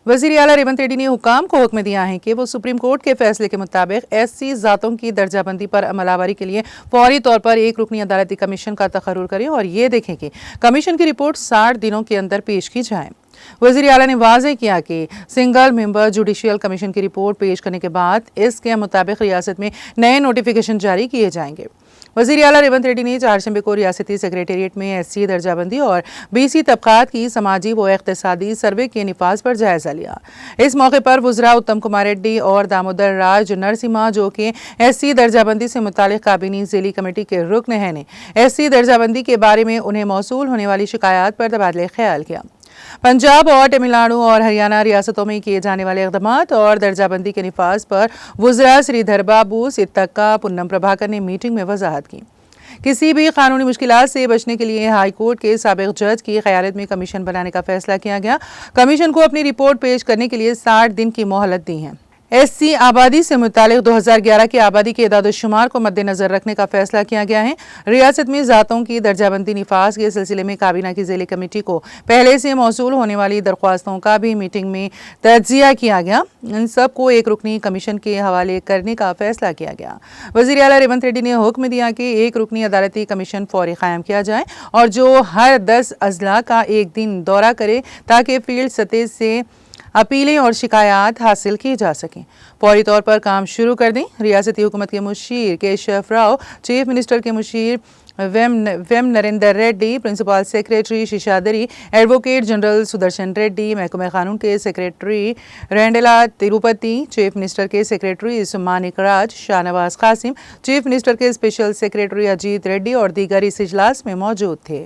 वज़ीर आला रेवंत रेड्डी ने हुकाम को हुक्म दिया है कि वो सुप्रीम कोर्ट के फैसले के मुताबिक SC ज़ातों की दर्जाबंदी पर अमलावरी के लिए फौरी तौर पर एक रुकनी अदालती कमीशन का तखर्रुर करें और ये देखें कि कमीशन की रिपोर्ट 60 दिनों के अंदर पेश की जाए। वज़ीर आला ने वाज़ेह किया कि सिंगल मेंबर जुडिशियल कमीशन की रिपोर्ट पेश करने के बाद इसके मुताबिक रियासत में नए नोटिफिकेशन जारी किए जाएंगे। वज़ीर आला रेवंत रेड्डी ने चारशंबे को रियासती सेक्रेटेरिएट में SC दर्जाबंदी और BC तबक़ात की समाजी व इक़्तिसादी सर्वे के निफाज पर जायज़ा लिया। इस मौके पर वज़रा उत्तम कुमार रेड्डी और दामोदर राज नरसिम्हा, जो कि SC दर्जाबंदी से मुतालिक काबीनी ज़ेली कमेटी के रुकन हैं, ने SC दर्जाबंदी के बारे में उन्हें मौसूल होने वाली शिकायत पर तबादले ख्याल किया। पंजाब और तमिलनाडु और हरियाणा रियासतों में किए जाने वाले इक़दामात और दर्जाबंदी के निफाज पर वज़रा श्रीधर बाबू, सिद्दक्का, पुन्नम प्रभाकर ने मीटिंग में वजाहत की। किसी भी कानूनी मुश्किलात से बचने के लिए हाई कोर्ट के साबिक़ जज की क़यादत में कमीशन बनाने का फैसला किया गया। कमीशन को अपनी रिपोर्ट पेश करने के लिए 60 दिन की मोहलत दी है। SC आबादी से मुतालिक 2011 की आबादी के इदाद-ओ-शुमार को मद्देनज़र रखने का फैसला किया गया है। रियासत में ज़ातों की दर्जाबंदी निफाज के सिलसिले में काबीना की ज़ेली कमेटी को पहले से मौसूल होने वाली दरख्वास्तों का भी मीटिंग में तज्ज़िया किया गया। इन सब को एक रुकनी कमीशन के हवाले करने का फैसला किया गया। वज़ीर आला रेवंत रेड्डी ने हुक्म दिया कि एक रुकनी अदालती कमीशन फौरी क़ायम किया जाए और जो हर 10 अजला का एक दिन दौरा करे ताकि फील्ड सतह से अपीलें और शिकायत हासिल की जा सकें। फौरी तौर पर काम शुरू कर दें। रियासती हुकूमत के मुशीर केशव राव, चीफ मिनिस्टर के मुशीर Vem Narendra Reddy, principal secretary Seshadri, advocate general Sudarshan Reddy, महकमा कानून के secretary Rendela Tirupati, chief minister के secretary Manik Raj, Shahnawaz Qasim, chief minister के स्पेशल सेक्रेटरी अजीत रेड्डी और दीगर इस इजलास में मौजूद थे।